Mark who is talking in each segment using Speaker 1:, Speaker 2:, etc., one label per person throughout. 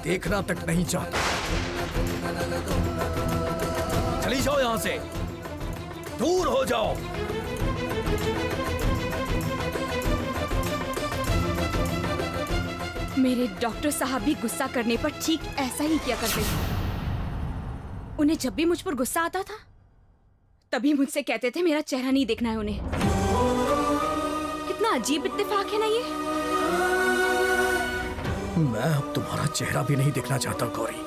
Speaker 1: देखना तक नहीं चाहता। चली जाओ यहां से, दूर हो जाओ।
Speaker 2: मेरे डॉक्टर साहब भी गुस्सा करने पर ठीक ऐसा ही किया करते थे। उन्हें जब भी मुझ पर गुस्सा आता था तभी मुझसे कहते थे मेरा चेहरा नहीं देखना है उन्हें। कितना अजीब इत्तेफाक है ना ये।
Speaker 1: मैं अब तुम्हारा चेहरा भी नहीं देखना चाहता गौरी।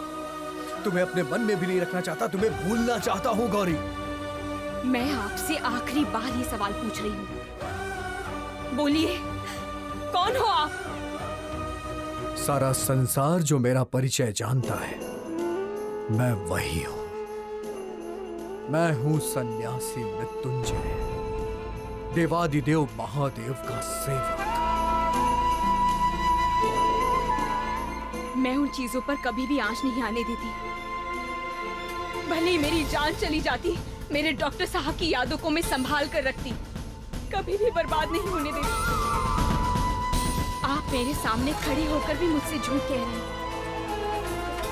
Speaker 1: तुम्हें अपने मन में भी नहीं रखना चाहता, तुम्हें भूलना चाहता हूँ गौरी।
Speaker 2: मैं आपसे आखिरी बार ये सवाल पूछ रही हूँ, बोलिए कौन हो आप?
Speaker 1: सारा संसार जो मेरा परिचय जानता है, मैं वही हूं। मैं हूं सन्यासी मृत्युंजय, देवादिदेव महादेव का सेवक।
Speaker 2: मैं उन चीजों पर कभी भी आंच नहीं आने देती। भले ही मेरी जान चली जाती, मेरे डॉक्टर साहब की यादों को मैं संभाल कर रखती, कभी भी बर्बाद नहीं होने देती। आप मेरे सामने खड़े होकर भी मुझसे झूठ कह रहे हैं,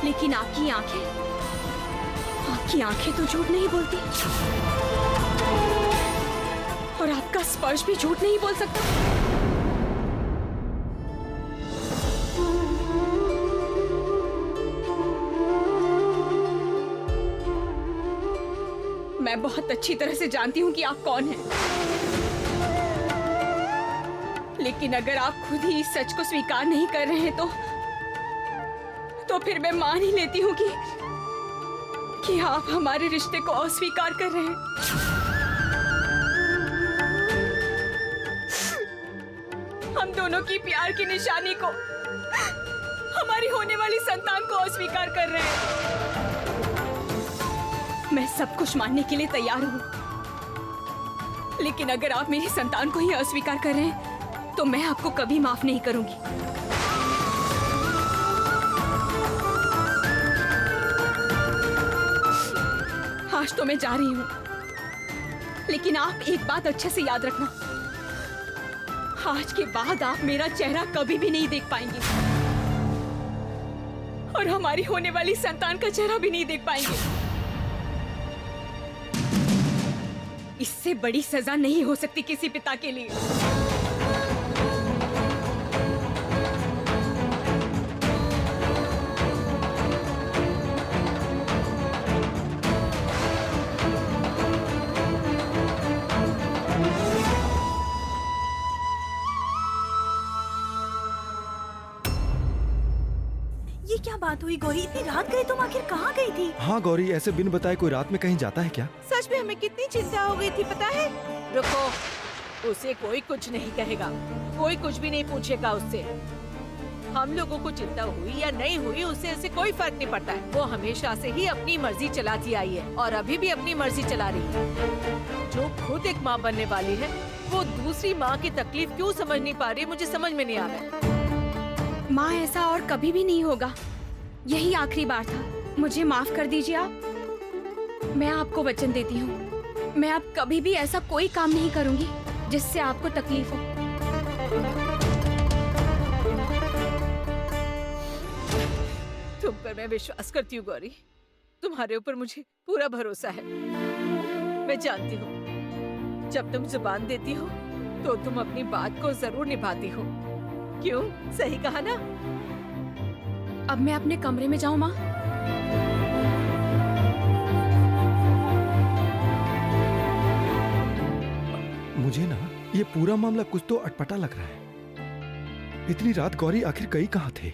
Speaker 2: लेकिन आपकी आंखें तो झूठ नहीं बोलती, और आपका स्पर्श भी झूठ नहीं बोल सकता। मैं बहुत अच्छी तरह से जानती हूँ कि आप कौन हैं, लेकिन अगर आप खुद ही इस सच को स्वीकार नहीं कर रहे हैं तो फिर मैं मान ही लेती हूँ कि आप हमारे रिश्ते को अस्वीकार कर रहे हैं। हम दोनों की प्यार की निशानी को, हमारी होने वाली संतान को अस्वीकार कर रहे हैं। मैं सब कुछ मानने के लिए तैयार हूँ, लेकिन अगर आप मेरी संतान को ही अस्वीकार कर रहे हैं तो मैं आपको कभी माफ नहीं करूंगी। आज तो मैं जा रही हूँ, लेकिन आप एक बात अच्छे से याद रखना, आज के बाद आप मेरा चेहरा कभी भी नहीं देख पाएंगे, और हमारी होने वाली संतान का चेहरा भी नहीं देख पाएंगे। इससे बड़ी सजा नहीं हो सकती किसी पिता के लिए।
Speaker 3: ये क्या बात हुई गौरी? इतनी रात गई तुम आखिर कहाँ गई थी?
Speaker 4: हाँ गौरी, ऐसे बिन बताए कोई रात में कहीं जाता है क्या?
Speaker 3: सच में हमें कितनी चिंता हो गई थी पता है?
Speaker 5: रुको, उसे कोई कुछ नहीं कहेगा, कोई कुछ भी नहीं पूछेगा उससे। हम लोगों को चिंता हुई या नहीं हुई उससे ऐसे कोई फर्क नहीं पड़ता है। वो हमेशा से ही अपनी मर्जी चलाती आई है और अभी भी अपनी मर्जी चला रही है। जो खुद एक माँ बनने वाली है वो दूसरी माँ की तकलीफ क्यों समझ नहीं पा रही, मुझे समझ में नहीं आ रहा है।
Speaker 2: माँ ऐसा और कभी भी नहीं होगा, यही आखिरी बार था, मुझे माफ कर दीजिए आप। मैं आपको वचन देती हूँ, मैं अब कभी भी ऐसा कोई काम नहीं करूँगी जिससे आपको तकलीफ हो।
Speaker 5: तुम पर मैं विश्वास करती हूँ गौरी, तुम्हारे ऊपर मुझे पूरा भरोसा है। मैं जानती हूँ जब तुम जुबान देती हो तो तुम अपनी बात को जरूर निभाती हो। क्यों, सही कहा ना?
Speaker 2: अब मैं अपने कमरे में जाऊँ माँ?
Speaker 4: मुझे ना ये पूरा मामला कुछ तो अटपटा लग रहा है। इतनी रात गौरी आखिर गई कहाँ थे?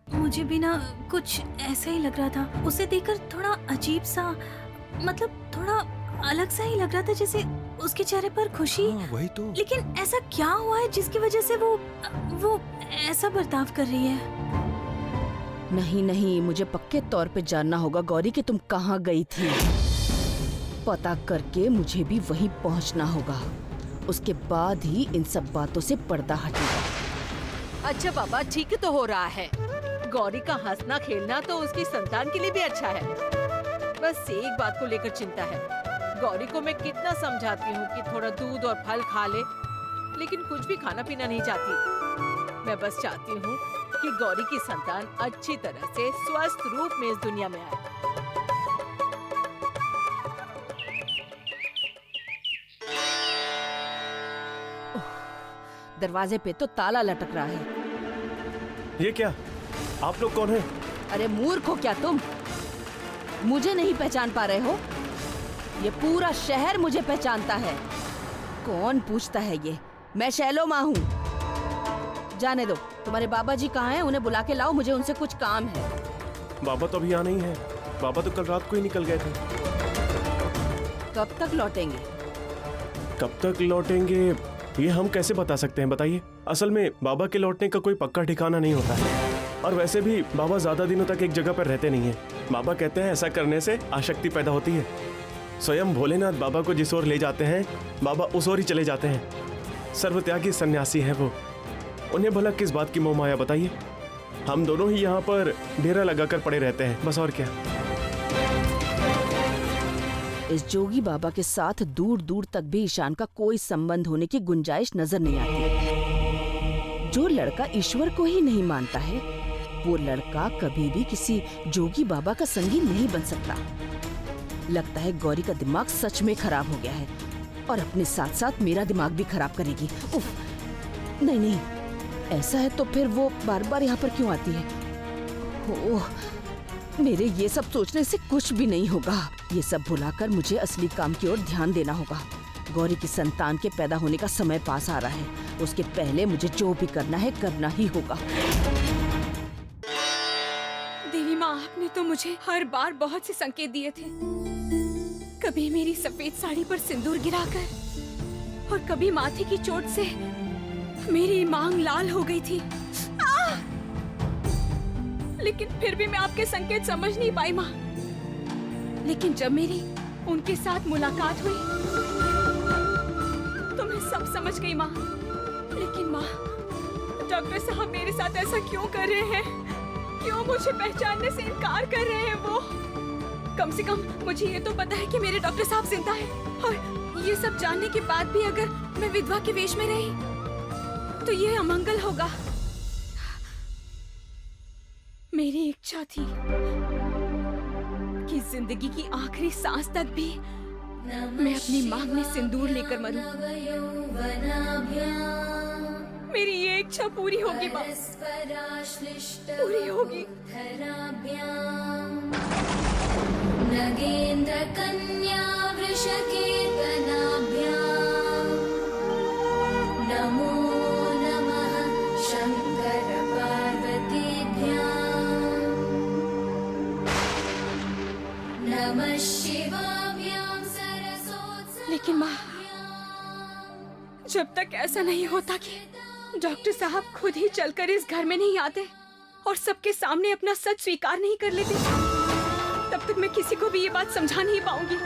Speaker 3: मुझे भी ना कुछ ऐसा ही लग रहा था। उसे देखकर थोड़ा अजीब सा, मतलब थोड़ा अलग सा ही लग रहा था, जैसे उसके चेहरे पर खुशी।
Speaker 4: हाँ, वही तो।
Speaker 3: लेकिन ऐसा क्या हुआ है जिसकी वजह से वो ऐसा बर्ताव कर रही है?
Speaker 6: नहीं नहीं, मुझे पक्के तौर पे जानना होगा गौरी कि तुम कहाँ गई थी। पता करके मुझे भी वहीं पहुँचना होगा, उसके बाद ही इन सब बातों से पर्दा हटेगा।
Speaker 5: अच्छा बाबा, ठीक तो हो रहा है। गौरी का हंसना खेलना तो उसकी संतान के लिए भी अच्छा है। बस एक बात को लेकर चिंता है। गौरी को मैं कितना समझाती हूँ कि थोड़ा दूध और फल खा ले, लेकिन कुछ भी खाना पीना नहीं चाहती। मैं बस चाहती हूँ कि गौरी की संतान अच्छी तरह से स्वस्थ रूप में इस दुनिया में आए।
Speaker 6: दरवाजे पे तो ताला लटक रहा है।
Speaker 7: ये क्या? आप लोग कौन हैं?
Speaker 6: अरे मूर्ख हो क्या तुम? मुझे नहीं पहचान पा रहे हो? ये पूरा शहर मुझे पहचानता है। कौन पूछता है ये? मैं शैलो माँ हूँ। जाने दो। तुम्हारे बाबा जी कहाँ हैं? उन्हें बुला के लाओ, मुझे उनसे कुछ काम है।
Speaker 7: बाबा तो अभी यहाँ नहीं है। बाबा तो कल रात को ही निकल गए थे।
Speaker 6: कब तक लौटेंगे?
Speaker 7: कब तक लौटेंगे ये हम कैसे बता सकते हैं, बताइए। असल में बाबा के लौटने का कोई पक्का ठिकाना नहीं होता है, और वैसे भी बाबा ज्यादा दिनों तक एक जगह पर रहते नहीं हैं। बाबा कहते हैं ऐसा करने से आसक्ति पैदा होती है। स्वयं भोलेनाथ बाबा को जिस ओर ले जाते हैं, बाबा उस ओर ही चले जाते हैं। सर्वत्यागी सन्यासी है वो। उन्हें भला किस बात की मोह माया, बताइए। हम दोनों ही यहाँ पर डेरा लगाकर पड़े रहते हैं, बस, और क्या।
Speaker 6: इस जोगी बाबा के साथ दूर दूर तक भी ईशान का कोई संबंध होने की गुंजाइश नजर नहीं आती। जो लड़का ईश्वर को ही नहीं मानता है, वो लड़का कभी भी किसी जोगी बाबा का संगी नहीं बन सकता। लगता है गौरी का दिमाग सच में खराब हो गया है, और अपने साथ साथ मेरा दिमाग भी खराब करेगी। उफ, नहीं नहीं, ऐसा है तो फिर वो बार बार यहाँ पर क्यों आती है? ओह, मेरे ये सब सोचने से कुछ भी नहीं होगा। ये सब भुलाकर मुझे असली काम की ओर ध्यान देना होगा। गौरी की संतान के पैदा होने का समय पास आ रहा है। उसके पहले मुझे जो भी करना है करना ही होगा।
Speaker 2: देवी माँ, आपने तो मुझे हर बार बहुत से संकेत दिए थे। कभी मेरी सफेद साड़ी पर सिंदूर गिराकर, और कभी माथे की चोट से मेरी मांग लाल हो गई थी। लेकिन फिर भी मैं आपके संकेत समझ नहीं पाई माँ। लेकिन जब मेरी उनके साथ मुलाकात हुई तो मैं सब समझ गई माँ। लेकिन माँ, डॉक्टर साहब मेरे साथ ऐसा क्यों कर रहे हैं? क्यों मुझे पहचानने से इनकार कर रहे हैं वो? कम से कम मुझे ये तो पता है कि मेरे डॉक्टर साहब जिंदा हैं। और ये सब जानने के बाद भी अगर मैं विधवा के वेश में रही तो ये अमंगल होगा। मेरी इच्छा थी कि जिंदगी की आखिरी सांस तक भी मैं अपनी मांग में सिंदूर लेकर मरूं। मेरी ये इच्छा पूरी होगी माँ, पूरी होगी।
Speaker 8: नगेंद्र कन्या वृषकेतनाभ्यां नमो नमः शंकर पार्वतीभ्यां नमः शिवाभ्यां सरस्वती।
Speaker 2: लेकिन माँ, जब तक ऐसा नहीं होता कि डॉक्टर साहब खुद ही चलकर इस घर में नहीं आते और सबके सामने अपना सच स्वीकार नहीं कर लेते, तब तक मैं किसी को भी ये बात समझा नहीं पाऊंगी।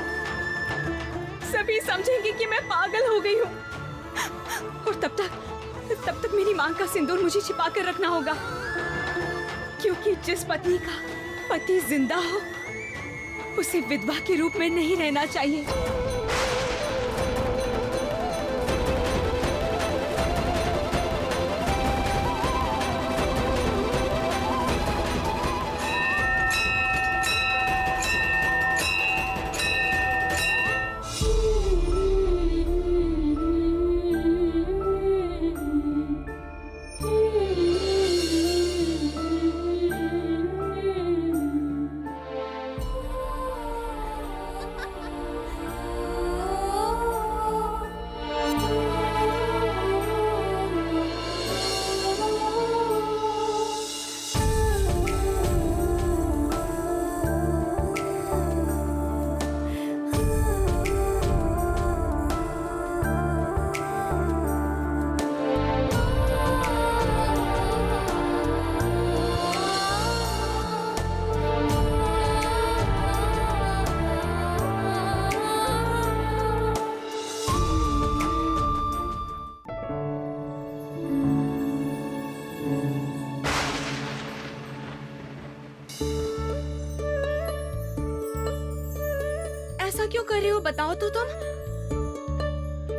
Speaker 2: सभी समझेंगे कि मैं पागल हो गई हूँ, और तब तक मेरी मांग का सिंदूर मुझे छिपा कर रखना होगा। क्योंकि जिस पत्नी का पति जिंदा हो, उसे विधवा के रूप में नहीं रहना चाहिए। ऐसा क्यों कर रहे हो? बताओ तो तुम।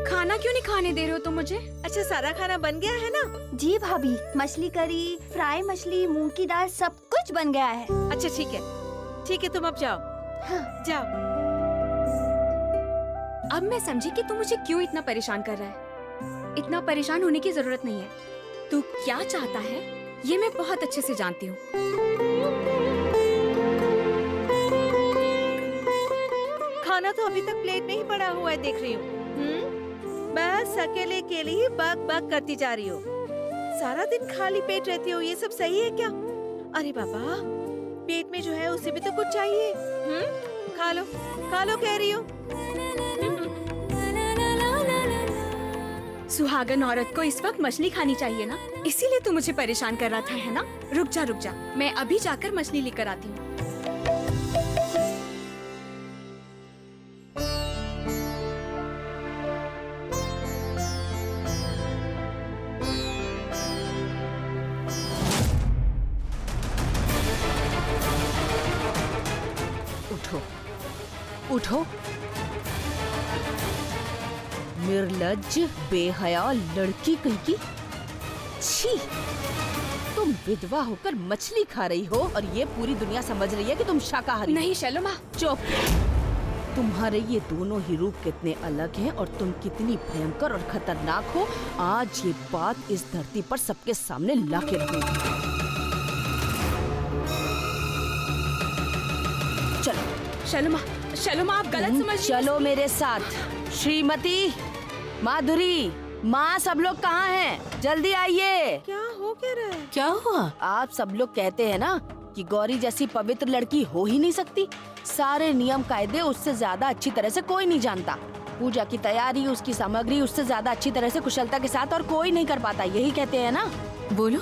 Speaker 2: खाना क्यों नहीं खाने दे रहे हो तुम मुझे?
Speaker 5: अच्छा, सारा खाना बन गया है ना?
Speaker 9: जी भाभी, मछली करी, फ्राई मछली, मूंग की दाल सब कुछ बन गया है।
Speaker 5: अच्छा ठीक है तुम अब जाओ।
Speaker 9: हाँ।
Speaker 5: जाओ।
Speaker 2: अब मैं समझी कि तू मुझे क्यों इतना परेशान कर रहा है। इतना परेशान होने की जरूरत नहीं है। तू क्या चाहता है ये मैं बहुत अच्छे से जानती हूँ।
Speaker 5: खाना तो अभी तक प्लेट में ही पड़ा हुआ है, देख रही हूँ। बस अकेले के लिए बक बक करती जा रही हो। सारा दिन खाली पेट रहती हो, ये सब सही है क्या? अरे बाबा, पेट में जो है उसे भी तो कुछ चाहिए। खा लो कह रही हो।
Speaker 2: सुहागन औरत को इस वक्त मछली खानी चाहिए ना, इसीलिए तू मुझे परेशान कर रहा था, है ना? रुक जा, मैं अभी जाकर मछली लेकर आती हूँ।
Speaker 6: उठो। निर्लज्ज बेहया लड़की कहीं की। छी, तुम विधवा होकर मछली खा रही हो और ये पूरी दुनिया समझ रही है कि तुम शाकाहारी।
Speaker 2: नहीं शैलो माँ,
Speaker 6: चुप। तुम्हारे ये दोनों ही रूप कितने अलग हैं और तुम कितनी भयंकर और खतरनाक हो, आज ये बात इस धरती पर सबके सामने लाके रखूंगी। चलो
Speaker 2: शैलो माँ आप गलत समझ।
Speaker 6: चलो मेरे साथ। श्रीमती, माधुरी, माँ, सब लोग कहाँ हैं? जल्दी आइए।
Speaker 5: क्या हो क्या रहा है?
Speaker 6: क्या हुआ? आप सब लोग कहते हैं ना कि गौरी जैसी पवित्र लड़की हो ही नहीं सकती। सारे नियम कायदे उससे ज्यादा अच्छी तरह से कोई नहीं जानता। पूजा की तैयारी, उसकी सामग्री उससे ज्यादा अच्छी तरह से कुशलता के साथ और कोई नहीं कर पाता, यही कहते हैं ना?
Speaker 2: बोलो।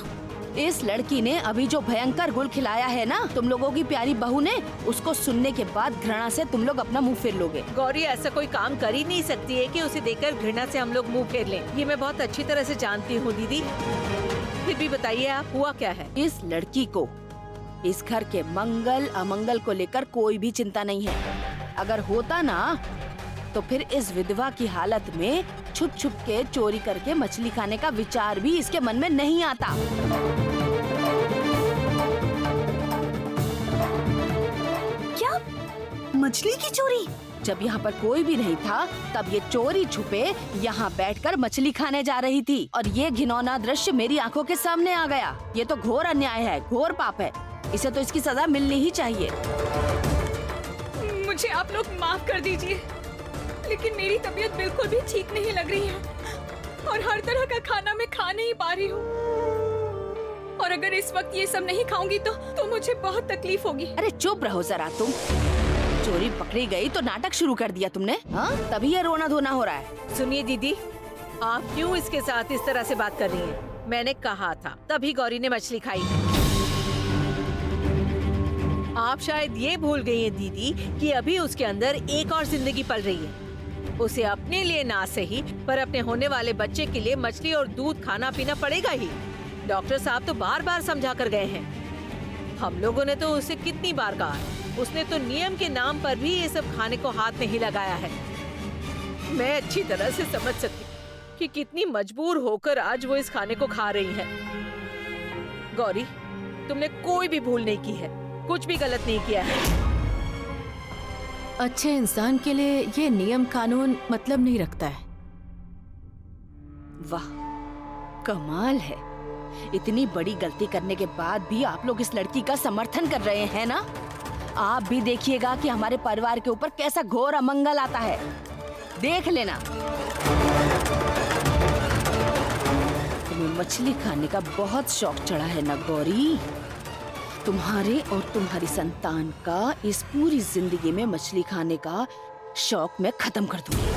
Speaker 6: इस लड़की ने अभी जो भयंकर गुल खिलाया है ना तुम लोगों की प्यारी बहू ने, उसको सुनने के बाद घृणा से तुम लोग अपना मुंह फेर लोगे।
Speaker 5: गौरी ऐसा कोई काम कर ही नहीं सकती है कि उसे देखकर घृणा से हम लोग मुंह फेर लें। ये मैं बहुत अच्छी तरह से जानती हूँ दीदी। फिर भी बताइए आप, हुआ क्या है?
Speaker 6: इस लड़की को इस घर के मंगल अमंगल को लेकर कोई भी चिंता नहीं है। अगर होता ना तो फिर इस विधवा की हालत में छुप छुप के चोरी करके मछली खाने का विचार भी इसके मन में नहीं आता।
Speaker 3: क्या? मछली की चोरी?
Speaker 6: जब यहाँ पर कोई भी नहीं था तब ये चोरी छुपे यहाँ बैठकर मछली खाने जा रही थी और ये घिनौना दृश्य मेरी आंखों के सामने आ गया। ये तो घोर अन्याय है, घोर पाप है। इसे तो इसकी सजा मिलनी ही चाहिए।
Speaker 2: मुझे आप लोग माफ कर दीजिए, लेकिन मेरी तबीयत बिल्कुल भी ठीक नहीं लग रही है और हर तरह का खाना मैं खा नहीं पा रही हूँ। और अगर इस वक्त ये सब नहीं खाऊंगी तो मुझे बहुत तकलीफ होगी।
Speaker 6: अरे चुप रहो जरा तुम। चोरी पकड़ी गई तो नाटक शुरू कर दिया तुमने, हाँ? तभी ये रोना धोना हो रहा है।
Speaker 5: सुनिए दीदी, आप क्यों इसके साथ इस तरह से बात कर रही हैं? मैंने कहा था तभी गौरी ने मछली खाई। आप शायद ये भूल गई हैं दीदी कि अभी उसके अंदर एक और जिंदगी पल रही है। उसे अपने लिए ना सही पर अपने होने वाले बच्चे के लिए मछली और दूध खाना पीना पड़ेगा ही। डॉक्टर साहब तो बार बार समझा कर गए हैं। हम लोगों ने तो उसे कितनी बार कहा है, उसने तो नियम के नाम पर भी ये सब खाने को हाथ नहीं लगाया है। मैं अच्छी तरह से समझ सकती कि कितनी मजबूर होकर आज वो इस खाने को खा रही है। गौरी, तुमने कोई भी भूल नहीं की है, कुछ भी गलत नहीं किया है।
Speaker 10: अच्छे इंसान के लिए ये नियम कानून मतलब नहीं रखता है।
Speaker 6: वाह, कमाल है। इतनी बड़ी गलती करने के बाद भी आप लोग इस लड़की का समर्थन कर रहे हैं ना? आप भी देखिएगा कि हमारे परिवार के ऊपर कैसा घोर अमंगल आता है। देख लेना। तुम्हें मछली खाने का बहुत शौक चढ़ा है ना गौरी? तुम्हारे और तुम्हारी संतान का इस पूरी जिंदगी में मछली खाने का शौक मैं खत्म कर दूंगी।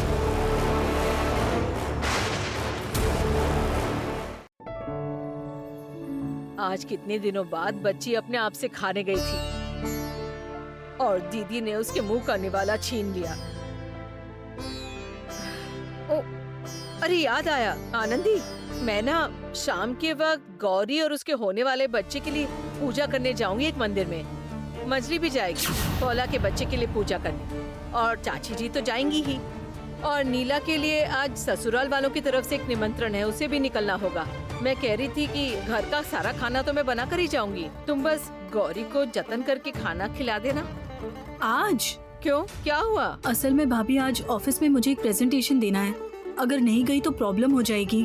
Speaker 5: आज कितने दिनों बाद बच्ची अपने आप से खाने गई थी और दीदी ने उसके मुंह का निवाला छीन लिया। ओ, अरे याद आया आनंदी, मैं ना शाम के वक्त गौरी और उसके होने वाले बच्चे के लिए पूजा करने जाऊंगी एक मंदिर में। मछली भी जाएगी पौला के बच्चे के लिए पूजा करने, और चाची जी तो जाएंगी ही। और नीला के लिए आज ससुराल वालों की तरफ से एक निमंत्रण है, उसे भी निकलना होगा। मैं कह रही थी कि घर का सारा खाना तो मैं बना कर ही जाऊंगी, तुम बस गौरी को जतन करके खाना खिला देना।
Speaker 3: आज?
Speaker 5: क्यों, क्या हुआ?
Speaker 3: असल में भाभी आज ऑफिस में मुझे एक प्रेजेंटेशन देना है, अगर नहीं गई तो प्रॉब्लम हो जाएगी,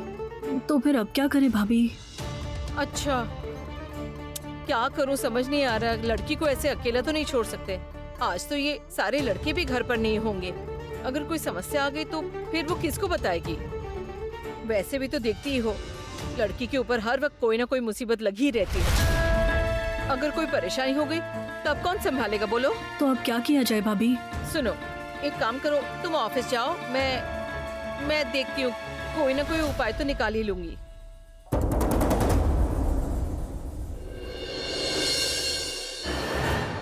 Speaker 3: तो फिर अब क्या करें भाभी?
Speaker 5: अच्छा, क्या करूं समझ नहीं आ रहा। लड़की को ऐसे अकेला तो नहीं छोड़ सकते। आज तो ये सारे लड़के भी घर पर नहीं होंगे। अगर कोई समस्या आ गई तो फिर वो किसको बताएगी? वैसे भी तो देखती ही हो, लड़की के ऊपर हर वक्त कोई ना कोई मुसीबत लगी ही रहती है। अगर कोई परेशानी हो गई तब कौन संभालेगा बोलो?
Speaker 3: तो अब क्या किया जाए भाभी?
Speaker 5: सुनो, एक काम करो, तुम ऑफिस जाओ, मैं देखती हूँ, कोई ना कोई उपाय तो निकाल ही लूंगी।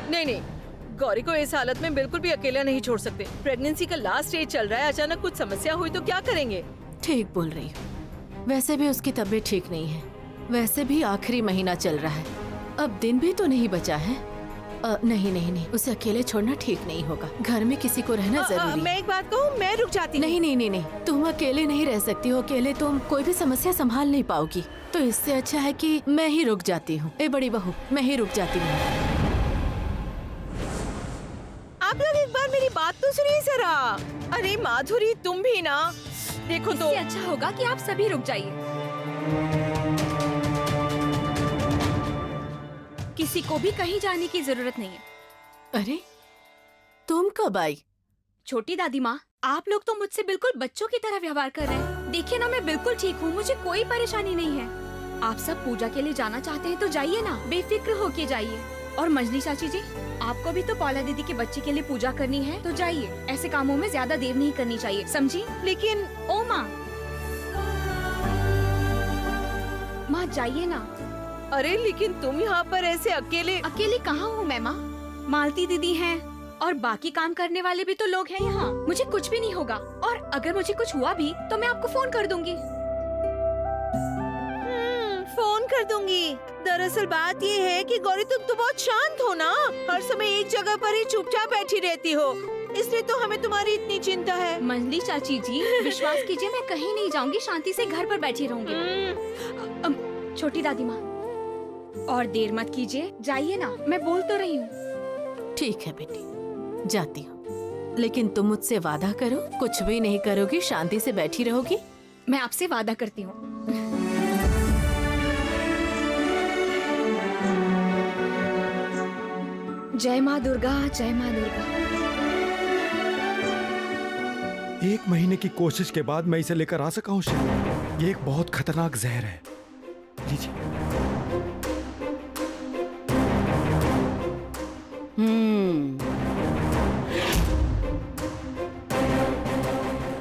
Speaker 5: नहीं, गौरी को इस हालत में बिल्कुल भी अकेला नहीं छोड़ सकते। प्रेगनेंसी का लास्ट स्टेज चल रहा है, अचानक कुछ समस्या हुई तो क्या करेंगे?
Speaker 10: ठीक बोल रही हूँ। वैसे भी उसकी तबीयत ठीक नहीं है, वैसे भी आखिरी महीना चल रहा है, अब दिन भी तो नहीं बचा है। नहीं, उसे अकेले छोड़ना ठीक नहीं होगा। घर में किसी को रहना जरूरी है।
Speaker 5: मैं एक बात कहूँ, मैं रुक जाती हूँ।
Speaker 10: नहीं, तुम अकेले नहीं रह सकती हो। अकेले तुम कोई भी समस्या संभाल नहीं पाओगी, तो इससे अच्छा है कि मैं ही रुक जाती हूँ। ए बड़ी बहू, मैं ही रुक जाती हूँ।
Speaker 5: आप लोग एक बार मेरी बात तो सुनिए जरा। अरे माधुरी, तुम भी ना देखो तो।
Speaker 2: इससे अच्छा होगा कि आप सभी रुक जाइए। किसी को भी कहीं जाने की जरूरत नहीं है।
Speaker 10: अरे तुम कब आई?
Speaker 2: छोटी दादी माँ, आप लोग तो मुझसे बिल्कुल बच्चों की तरह व्यवहार कर रहे हैं। देखिए ना, मैं बिल्कुल ठीक हूँ, मुझे कोई परेशानी नहीं है। आप सब पूजा के लिए जाना चाहते हैं तो जाइए ना, बेफिक्र होके जाइए। और मंजली चाची जी, आपको भी तो पौला दीदी के बच्चे के लिए पूजा करनी है तो जाइए। ऐसे कामों में ज्यादा देर नहीं करनी चाहिए, समझी?
Speaker 5: लेकिन
Speaker 2: ओ माँ जाइए ना।
Speaker 5: अरे लेकिन तुम यहाँ पर ऐसे अकेले?
Speaker 2: अकेले कहाँ हूँ मैं माँ, मालती दीदी हैं और बाकी काम करने वाले भी तो लोग हैं यहाँ। मुझे कुछ भी नहीं होगा, और अगर मुझे कुछ हुआ भी तो मैं आपको फोन कर दूंगी।
Speaker 5: फोन कर दूंगी। दरअसल बात ये है कि गौरी, तुम तो बहुत शांत हो ना, हर समय एक जगह पर ही चुपचाप बैठी रहती हो, इसलिए तो हमें तुम्हारी इतनी चिंता है।
Speaker 2: मंजली चाची जी, विश्वास कीजिए, मैं कहीं नहीं जाऊंगी, शांति से घर पर बैठी रहूंगी। छोटी दादी माँ, और देर मत कीजिए, जाइए ना, मैं बोल तो रही हूँ।
Speaker 10: ठीक है बेटी, जाती हूँ, लेकिन तुम मुझसे वादा करो, कुछ भी नहीं करोगी, शांति से बैठी रहोगी।
Speaker 2: मैं आपसे वादा करती हूँ। जय माँ दुर्गा, जय माँ दुर्गा।
Speaker 4: 1 महीने की कोशिश के बाद मैं इसे लेकर आ सका हूँ शिव। ये एक बहुत खतरनाक जहर है, लीजिए।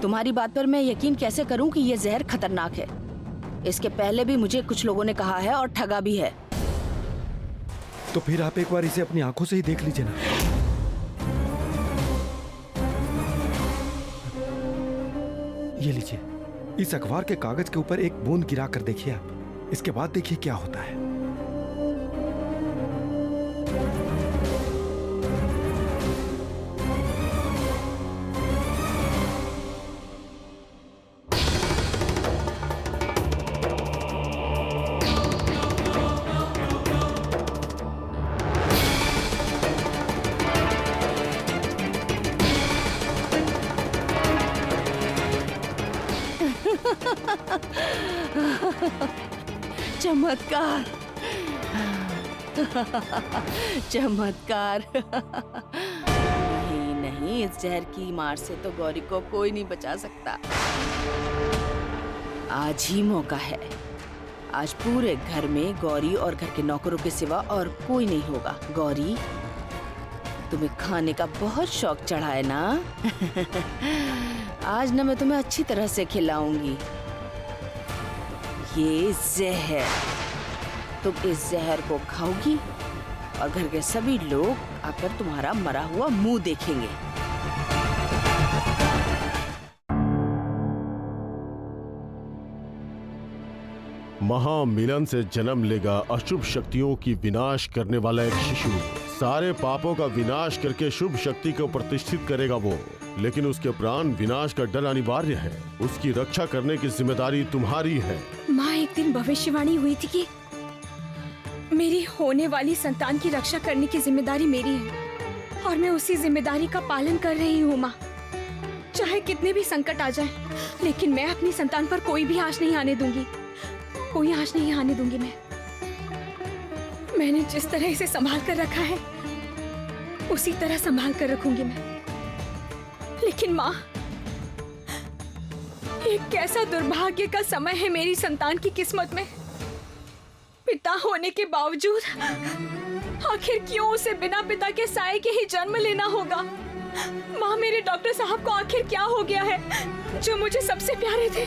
Speaker 6: तुम्हारी बात पर मैं यकीन कैसे करूं कि ये जहर खतरनाक है? इसके पहले भी मुझे कुछ लोगों ने कहा है और ठगा भी है।
Speaker 4: तो फिर आप एक बार इसे अपनी आंखों से ही देख लीजिए ना। ये लीजिए, इस अखबार के कागज के ऊपर एक बूंद गिरा कर देखिए आप, इसके बाद देखिए क्या होता है।
Speaker 6: चमत्कार, चमत्कार। नहीं, इस जहर की मार से तो गौरी को कोई नहीं बचा सकता। आज ही मौका है। आज पूरे घर में गौरी और घर के नौकरों के सिवा और कोई नहीं होगा। गौरी, तुम्हें खाने का बहुत शौक चढ़ा है ना? आज ना मैं तुम्हें अच्छी तरह से खिलाऊंगी। ये जहर, तुम इस जहर को खाओगी और घर के सभी लोग आकर तुम्हारा मरा हुआ मुंह देखेंगे।
Speaker 11: महामिलन से जन्म लेगा अशुभ शक्तियों की विनाश करने वाला एक शिशु। सारे पापों का विनाश करके शुभ शक्ति को प्रतिष्ठित करेगा वो, लेकिन उसके प्राण विनाश का डर अनिवार्य है। उसकी रक्षा करने की जिम्मेदारी तुम्हारी है।
Speaker 2: माँ, एक दिन भविष्यवाणी हुई थी कि मेरी होने वाली संतान की रक्षा करने की जिम्मेदारी मेरी है और मैं उसी जिम्मेदारी का पालन कर रही हूँ माँ। चाहे कितने भी संकट आ जाए, लेकिन मैं अपनी संतान पर कोई भी आँच नहीं आने दूंगी, कोई आँच नहीं आने दूंगी। मैंने जिस तरह इसे संभाल कर रखा है उसी तरह संभाल कर रखूंगी मैं। लेकिन माँ, ये कैसा दुर्भाग्य का समय है मेरी संतान की किस्मत में। पिता होने के बावजूद आखिर क्यों उसे बिना पिता के साए के ही जन्म लेना होगा? माँ, मेरे डॉक्टर साहब को आखिर क्या हो गया है जो मुझे सबसे प्यारे थे?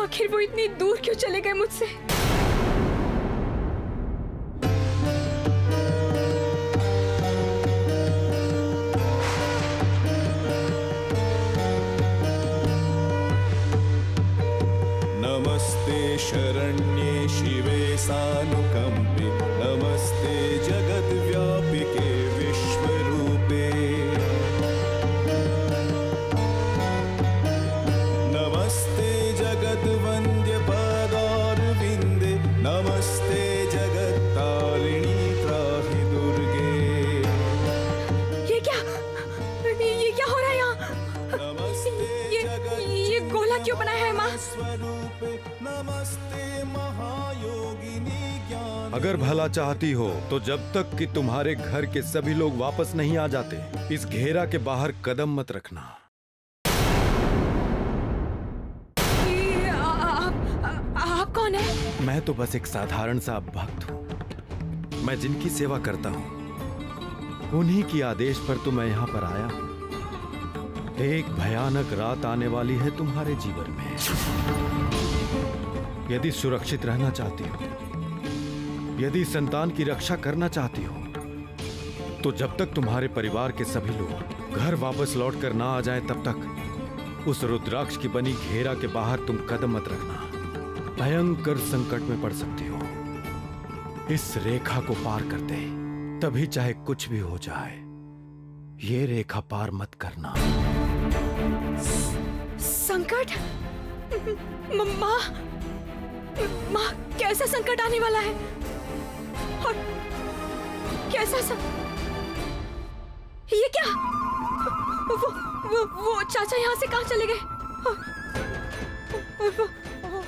Speaker 2: आखिर वो इतनी दूर क्यों चले गए मुझसे?
Speaker 12: नमस्ते शरण्ये शिवे सानुकंपे, नमस्ते जगद्व्यापिके विश्वरूपे, नमस्ते जगद्वन्द्य पदारविन्दे, नमस्ते जगत्तारिणी त्राहि दुर्गे।
Speaker 2: ये क्या हो रहा है यहाँ? ये गोला क्यों बनाया है माँ?
Speaker 4: अगर भला चाहती हो तो जब तक कि तुम्हारे घर के सभी लोग वापस नहीं आ जाते, इस घेरा के बाहर कदम मत रखना।
Speaker 2: आप कौन है?
Speaker 4: मैं तो बस एक साधारण सा भक्त हूँ। मैं जिनकी सेवा करता हूँ उन्हीं की आदेश पर तो मैं यहाँ पर आया हूँ। एक भयानक रात आने वाली है तुम्हारे जीवन में। यदि सुरक्षित रहना चाहती हो, यदि संतान की रक्षा करना चाहती हो, तो जब तक तुम्हारे परिवार के सभी लोग घर वापस लौट कर ना आ जाएं, तब तक उस रुद्राक्ष की बनी घेरा के बाहर तुम कदम मत रखना। भयंकर संकट में पड़ सकती हो। इस रेखा को पार करते तभी चाहे कुछ भी हो जाए, ये रेखा पार मत करना।
Speaker 2: संकट? माँ, कैसा संकट आने वाला है? और कैसा ये क्या? वो चाचा यहाँ से कहाँ चले गए?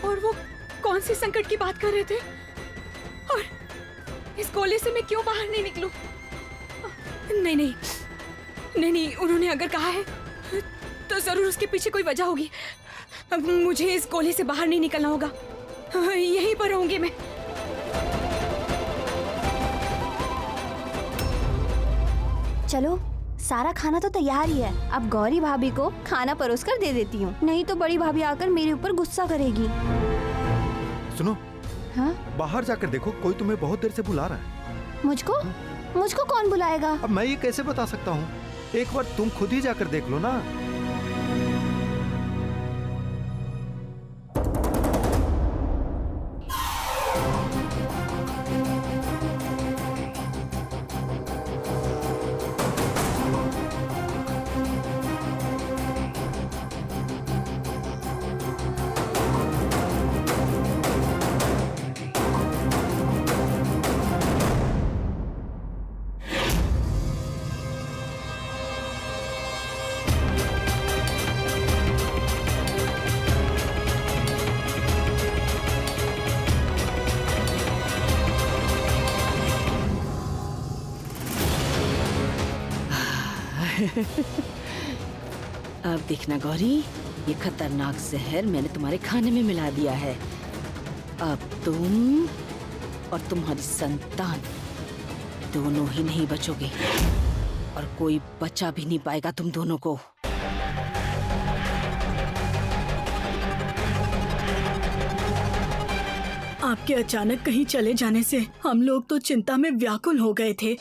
Speaker 2: और वो कौन सी संकट की बात कर रहे थे? और इस गोले से मैं क्यों बाहर नहीं निकलूं? नहीं, उन्होंने अगर कहा है तो जरूर उसके पीछे कोई वजह होगी। मुझे इस गोले से बाहर नहीं निकलना होगा, यहीं पर रहूंगी मैं।
Speaker 9: चलो, सारा खाना तो तैयार ही है। अब गौरी भाभी को खाना परोस कर दे देती हूँ, नहीं तो बड़ी भाभी आकर मेरे ऊपर गुस्सा करेगी।
Speaker 4: सुनो,
Speaker 9: हाँ?
Speaker 4: बाहर जाकर देखो, कोई तुम्हें बहुत देर से बुला रहा है।
Speaker 9: मुझको कौन बुलाएगा?
Speaker 4: अब मैं ये कैसे बता सकता हूँ? एक बार तुम खुद ही जाकर देख लो ना।
Speaker 6: अब देखना गौरी, ये खतरनाक जहर मैंने तुम्हारे खाने में मिला दिया है। अब तुम और तुम्हारी संतान दोनों ही नहीं बचोगे और कोई बचा भी नहीं पाएगा तुम दोनों को।
Speaker 13: आपके अचानक कहीं चले जाने से हम लोग तो चिंता में व्याकुल हो गए थे।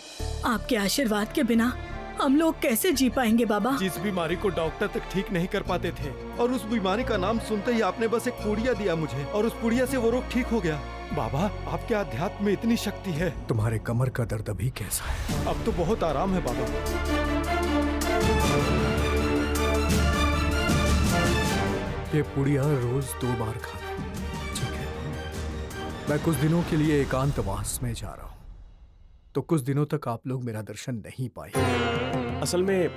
Speaker 13: आपके आशीर्वाद के बिना हम लोग कैसे जी पाएंगे बाबा?
Speaker 4: जिस बीमारी को डॉक्टर तक ठीक नहीं कर पाते थे, और उस बीमारी का नाम सुनते ही आपने बस एक पुड़िया दिया मुझे, और उस पुड़िया से वो रोग ठीक हो गया। बाबा, आपके अध्यात्म में इतनी शक्ति है।
Speaker 1: तुम्हारे कमर का दर्द अभी कैसा है?
Speaker 4: अब तो बहुत आराम है बाबा।
Speaker 1: ये पुड़िया रोज 2 बार खाना, ठीक है? मैं कुछ दिनों के लिए एकांतवास में जा रहा हूँ, तो कुछ दिनों तक आप लोग मेरा दर्शन नहीं पाएंगे।
Speaker 7: असल में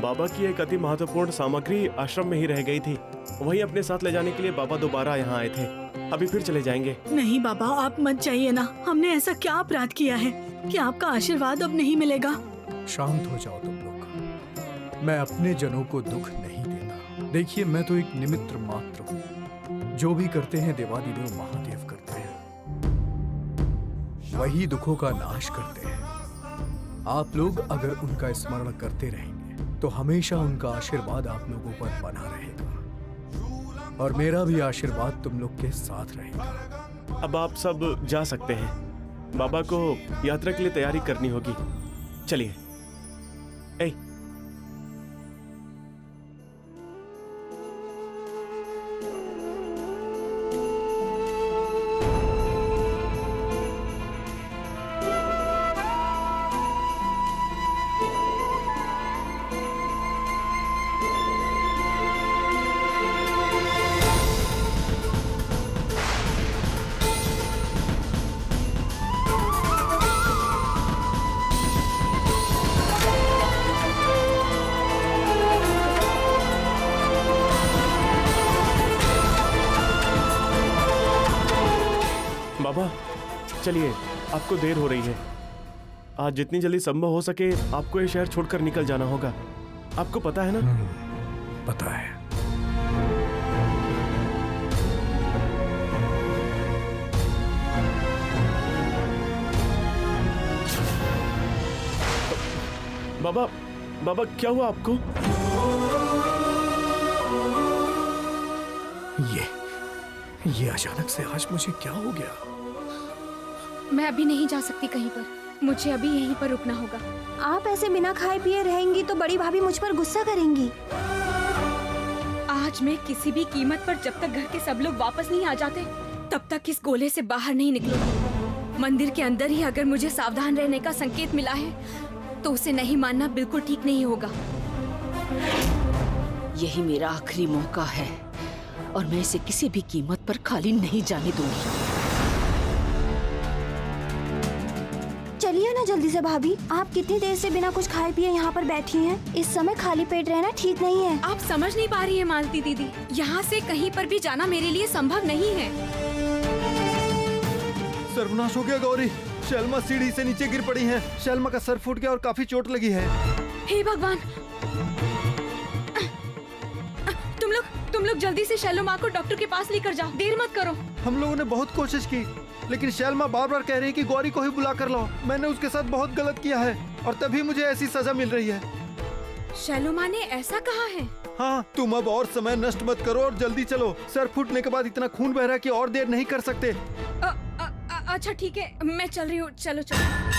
Speaker 7: बाबा की एक अति महत्वपूर्ण सामग्री आश्रम में ही रह गई थी। वही अपने साथ ले जाने के लिए बाबा दोबारा यहाँ आए थे। अभी फिर चले जाएंगे।
Speaker 13: नहीं बाबा, आप मत जाइए ना। हमने ऐसा क्या अपराध किया है कि आपका आशीर्वाद अब नहीं मिलेगा?
Speaker 1: शांत हो जाओ तुम लोग। मैं अपने जनों को दुख नहीं देता। देखिए, मैं तो एक निमित्त मात्र हूँ। जो भी करते हैं देवादिदेव महादेव करते हैं। वही दुखों का नाश करते हैं। आप लोग अगर उनका स्मरण करते रहेंगे तो हमेशा उनका आशीर्वाद आप लोगों पर बना रहेगा, और मेरा भी आशीर्वाद तुम लोग के साथ रहेगा।
Speaker 7: अब आप सब जा सकते हैं। बाबा को यात्रा के लिए तैयारी करनी होगी। चलिए। ए बाबा, चलिए, आपको देर हो रही है। आज जितनी जल्दी संभव हो सके आपको ये शहर छोड़कर निकल जाना होगा। आपको पता है ना?
Speaker 1: पता है।
Speaker 7: बाबा, बाबा क्या हुआ आपको?
Speaker 1: ये अचानक से आज मुझे क्या हो गया?
Speaker 2: मैं अभी नहीं जा सकती कहीं पर। मुझे अभी यहीं पर रुकना होगा।
Speaker 9: आप ऐसे बिना खाए पिए रहेंगी तो बड़ी भाभी मुझ पर गुस्सा करेंगी।
Speaker 2: आज मैं किसी भी कीमत पर, जब तक घर के सब लोग वापस नहीं आ जाते, तब तक इस गोले से बाहर नहीं निकलूंगी। मंदिर के अंदर ही अगर मुझे सावधान रहने का संकेत मिला है तो उसे नहीं मानना बिल्कुल ठीक नहीं होगा।
Speaker 6: यही मेरा आखिरी मौका है और मैं इसे किसी भी कीमत पर खाली नहीं जाने दूंगी।
Speaker 9: चलिए ना जल्दी से भाभी। आप कितनी देर से बिना कुछ खाए पिए यहाँ पर बैठी हैं? इस समय खाली पेट रहना ठीक नहीं है।
Speaker 2: आप समझ नहीं पा रही है मालती दीदी, यहाँ से कहीं पर भी जाना मेरे लिए संभव नहीं है।
Speaker 4: सर्वनाश हो गया गौरी। शैलमा सीढ़ी से नीचे गिर पड़ी है। शैलमा का सर फूट गया और काफी चोट लगी है।
Speaker 2: हे भगवान! तुम लोग जल्दी से शैलो माँ को डॉक्टर के पास लेकर जाओ। देर मत करो।
Speaker 4: हम लोगों ने बहुत कोशिश की, लेकिन शैलमा बार बार कह रही है कि गौरी को ही बुला कर लाओ। मैंने उसके साथ बहुत गलत किया है और तभी मुझे ऐसी सजा मिल रही है।
Speaker 2: शैलो माँ ने ऐसा कहा है?
Speaker 4: हाँ, तुम अब और समय नष्ट मत करो और जल्दी चलो। सर फूटने के बाद इतना खून बह रहा है कि और देर नहीं कर सकते।
Speaker 2: अच्छा ठीक है, मैं चल रही हूँ। चलो चलो।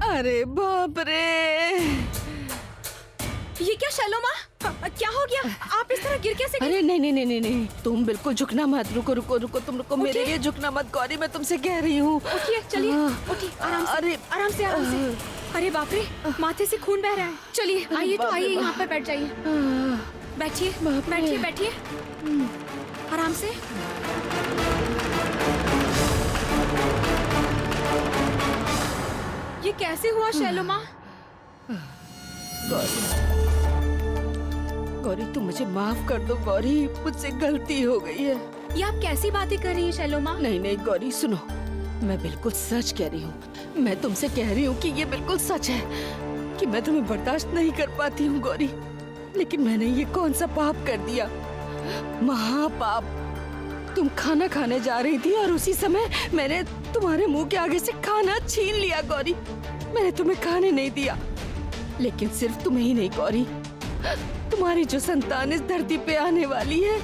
Speaker 6: अरे बाप रे!
Speaker 2: ये क्या शैलो माँ? क्या हो गया? आप इस तरह गिर कैसे गई?
Speaker 6: अरे नहीं, तुम बिल्कुल झुकना मत। रुको, तुम रुको। मेरे लिए झुकना मत गौरी, मैं तुमसे कह रही हूँ।
Speaker 2: उठिए, चलिए, उठिए, आराम से। अरे बाप रे, माथे से खून बह रहा है। चलिए, आइए तो आइए, यहाँ पर बैठ जाइए। बैठिए। आराम से। ये कैसे हुआ शैलो माँ?
Speaker 6: गौरी, तुम मुझे माफ कर दो गौरी, मुझसे गलती हो गई है।
Speaker 2: ये आप कैसी बातें कर रही हैं शैलो माँ?
Speaker 6: नहीं गौरी, सुनो, मैं बिल्कुल सच कह रही हूँ। मैं तुमसे कह रही हूँ कि ये बिल्कुल सच है कि मैं तुम्हें बर्दाश्त नहीं कर पाती हूँ गौरी। लेकिन मैंने ये कौन सा पाप कर दिया? महापाप। तुम खाना खाने जा रही थी और उसी समय मैंने तुम्हारे मुंह के आगे से खाना छीन लिया गौरी। मैंने तुम्हें खाने नहीं दिया, लेकिन सिर्फ तुम्हें ही नहीं गौरी, तुम्हारी जो संतान इस धरती पे आने वाली है,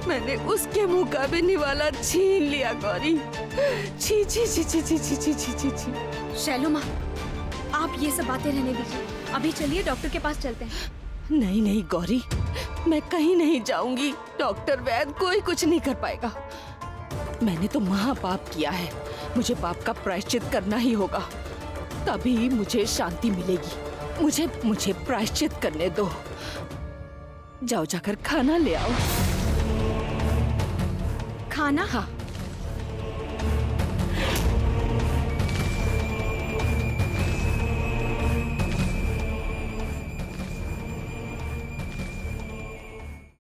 Speaker 6: मैंने उसके मुंह का भी निवाला छीन लिया गौरी। छी छी छी छी छी छी छी छी छी छी।
Speaker 2: शैलो माँ, आप ये सब बातें रहने दीजिए। अभी चलिए डॉक्टर के पास चलते हैं।
Speaker 6: नहीं गौरी, मैं कहीं नहीं जाऊंगी। डॉक्टर वैद्य कोई कुछ नहीं कर पाएगा। मैंने तो महापाप किया है, मुझे पाप का प्रायश्चित करना ही होगा, तभी मुझे शांति मिलेगी। मुझे प्रायश्चित करने दो। जाओ जाकर खाना ले आओ।
Speaker 2: खाना?
Speaker 6: हाँ